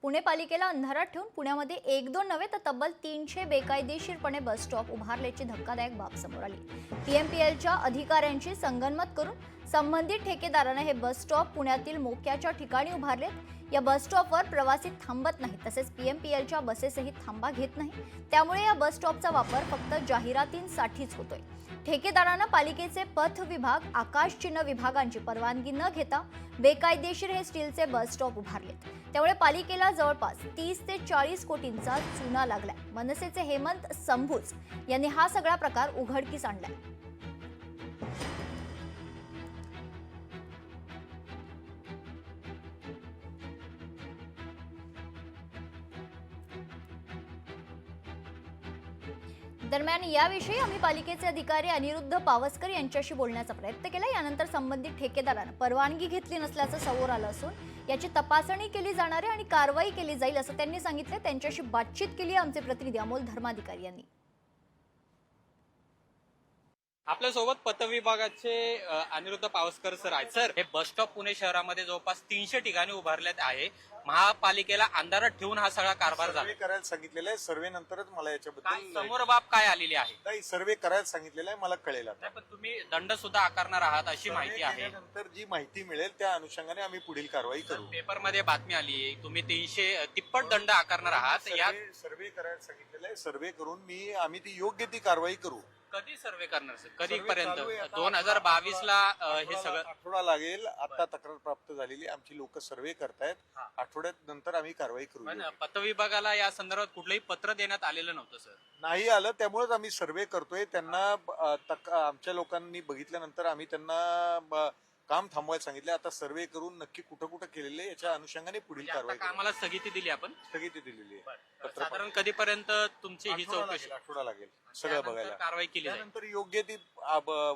पुणे पालिकेला अंधारात ठेवून पुण्यामध्ये 1-2 नव्हे तर तब्बल 300 बेकायदेशीरपणे बस स्टॉप उभारल्याची धक्कादायक बाब समोर आली। पीएमपीएलच्या अधिकाऱ्यांशी संगनमत करून संबंधित ठेकेदाराने हे बस स्टॉप पुण्यातील मोक्याच्या ठिकाणी उभारलेत। या बस स्टॉपवर प्रवासी थांबत नाही, तसेच पीएमपीएलच्या बसेसही थांबा घेत नाही। त्यामुळे या बस स्टॉपचा वापर फक्त जाहिरातींसाठीच होतोय। ठेकेदारांना पालिकेचे पथ विभाग, आकाश चिन्ह विभागांची परवानगी न घेता बेकायदेशीर हे स्टीलचे बस स्टॉप उभारलेत। त्यामुळे पालिकेला जवळपास 30 ते 40 कोटींचा चुना लागलाय। मनसेचे हेमंत संभूज यांनी हा सगळा प्रकार उघडकीस आणलाय। दरम्यान याविषयी आम्ही पालिकेचे अधिकारी अनिरुद्ध पावसकर यांच्याशी बोलण्याचा प्रयत्न केला। यानंतर संबंधित ठेकेदाराने परवानगी घेतली नसल्याचं समोर आलं असून याची तपासणी केली जाणार आहे आणि कारवाई केली जाईल असं त्यांनी सांगितलं। त्यांच्याशी बातचीत केली आमचे प्रतिनिधी अमोल धर्माधिकारी यांनी। आपल्या सोबत पथ विभागाचे अनिरुद्ध पावसकर सर आहेत। सर, हे बस स्टॉप पुणे शहरामध्ये जवळपास 300 ठिकाणी उभारण्यात आहे। महापालिकेला अंधारात ठेवून हा सगळा कारभार झाला। करायला सांगितलेलं आहे, सर्वे नंतरच मला याच्याबद्दल समोर बाब काय आलेली आहे? नाही, सर्वे करायला सांगितलेलं आहे, मला कळेल आता। पण तुम्ही दंड सुद्धा आकारणार आहात अशी माहिती आहे। नंतर जी माहिती मिळेल त्या अनुषंगाने आम्ही पुढील कारवाई करू। पेपरमध्ये बातमी आली तुम्ही 300 तिप्पट दंड आकारणार आहात। या सर्वे करायला सांगितलेलं आहे, सर्वे करून आम्ही ती योग्य ती कारवाई करू। कधी सर्वे करणार सर? कधीपर्यंत? 2022 हे सगळं आठवडा लागेल। आता तक्रार प्राप्त झालेली, आमची लोक सर्वे करतायत। आठवड्यात नंतर आम्ही कारवाई करू। पण पथ विभागाला या संदर्भात कुठलंही पत्र देण्यात आलेलं नव्हतं सर? नाही आलं, त्यामुळेच आम्ही सर्वे करतोय। त्यांना आमच्या लोकांनी बघितल्यानंतर आम्ही त्यांना काम थांबवायला सांगितलं। आता सर्वे करून नक्की कुठं कुठं केलेले याच्या अनुषंगाने पुढील कारवाई आम्हाला स्थगिती दिली आपण? स्थगिती दिलेली आहे। साधारण कधीपर्यंत तुमची ही चौकशी? आठवडा लागेल सगळं बघायला, कारवाई केली जाईल। त्यानंतर योग्य ती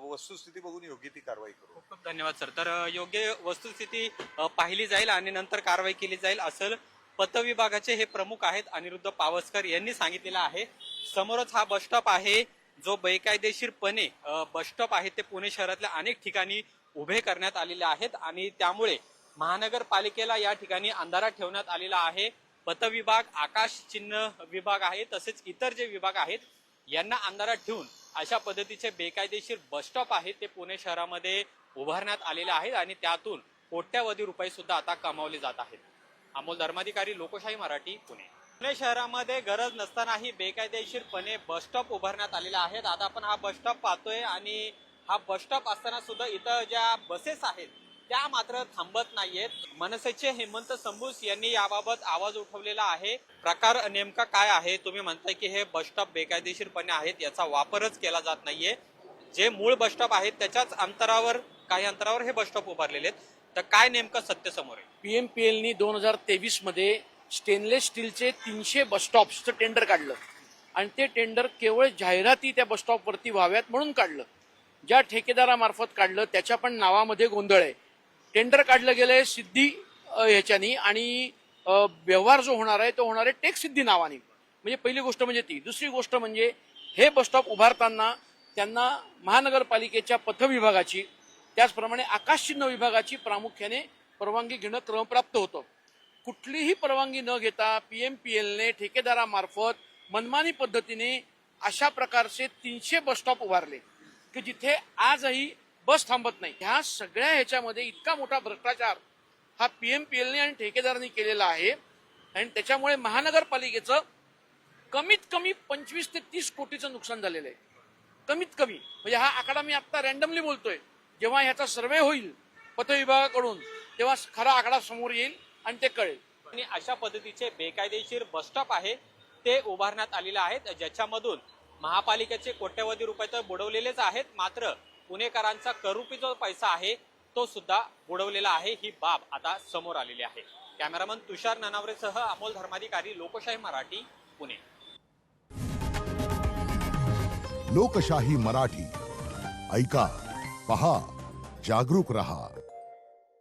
वस्तुस्थिती बघून योग्य ती कारवाई करू। खूप खूप धन्यवाद सर। तर योग्य वस्तुस्थिती पाहिली जाईल आणि नंतर कारवाई केली जाईल असं पथ विभागाचे हे प्रमुख आहेत अनिरुद्ध पावसकर यांनी सांगितलेलं आहे। समोरच हा बस स्टॉप आहे जो बेकायदेशीरपणे बस स्टॉप आहे ते पुणे शहरातल्या अनेक ठिकाणी उभे करण्यात आलेले आहेत आणि त्यामुळे महानगरपालिकेला या ठिकाणी अंधारात ठेवण्यात आलेला आहे। पथ विभाग, आकाश चिन्ह विभाग आहे तसेच इतर जे विभाग आहेत यांना अंधारात ठेवून अशा पद्धतीचे बेकायदेशीर बस स्टॉप आहेत ते पुणे शहरामध्ये उभारण्यात आलेले आहेत आणि त्यातून कोट्यावधी रुपये सुद्धा आता कमावले जात आहेत। अमोल धर्माधिकारी, लोकशाही मराठी, पुणे। पुणे शहरामध्ये गरज नसतानाही बेकायदेशीरपणे बस स्टॉप उभारण्यात आलेले आहेत। आता आपण हा बस स्टॉप पाहतोय आणि हा बस स्टॉप असताना सुद्धा इथं ज्या बसेस आहेत त्या मात्र थांबत नाहीयेत। मनसेचे हेमंत संभूज यांनी याबाबत आवाज उठवलेला आहे। प्रकार नेमका काय आहे? तुम्ही म्हणताय की हे बस स्टॉप बेकायदेशीरपणे आहेत, याचा वापरच केला जात नाहीये। जे मूळ बस स्टॉप आहेत त्याच्याच अंतरावर, काही अंतरावर हे बस स्टॉप उभारलेले आहेत, तर काय नेमकं सत्य समोर आहे? पीएमपीएलनी 2023 मध्ये स्टेनलेस स्टीलचे 300 बस स्टॉप्सचं टेंडर काढलं आणि ते टेंडर केवळ जाहिराती त्या बस स्टॉपवरती व्हाव्यात म्हणून काढलं। ज्या ठेकेदारामार्फत काढलं त्याच्या पण नावामध्ये गोंधळ आहे। टेंडर काढलं गेलंय सिद्धी ह्याच्यानी आणि व्यवहार जो होणार आहे तो होणार आहे टेक सिद्धी नावाने। म्हणजे पहिली गोष्ट म्हणजे ती। दुसरी गोष्ट म्हणजे हे बस स्टॉप उभारताना त्यांना महानगरपालिकेच्या पथ विभागाची, त्याचप्रमाणे आकाश चिन्ह विभागाची प्रामुख्याने परवानगी घेणं क्रमप्राप्त होतं। कुठलीही परवानगी न घेता पीएमपीएलने ठेकेदारामार्फत मनमानी पद्धतीने अशा प्रकारचे 300 बस स्टॉप उभारले की जिथे आजही बस थांबत नाही। ह्या सगळ्या ह्याच्यामध्ये इतका मोठा भ्रष्टाचार हा पीएमपीएलने आणि ठेकेदारांनी केलेला आहे आणि त्याच्यामुळे महानगरपालिकेचं कमीत कमी 25 ते 30 कोटीचं नुकसान झालेलं आहे। कमीत कमी म्हणजे हा आकडा मी आता रँडमली बोलतोय। जेव्हा ह्याचा सर्वे होईल पथ विभागाकडून तेव्हा खरा आकडा समोर येईल आणि ते कळेल। आणि अशा पद्धतीचे बेकायदेशीर बस स्टॉप आहे ते उभारण्यात आलेले आहेत, ज्याच्यामधून महापालिकेचे कोट्यवधी रुपये तर बुडवलेलेच आहेत, मात्र पुणेकरांचा करोडोंचा जो पैसा आहे तो सुद्धा बुडवलेला आहे। ही बाब आता समोर आलेली आहे। कॅमेरामन तुषार ननावरेसह अमोल धर्माधिकारी, लोकशाही मराठी, पुणे। लोकशाही मराठी ऐका, पहा, जागरूक रहा।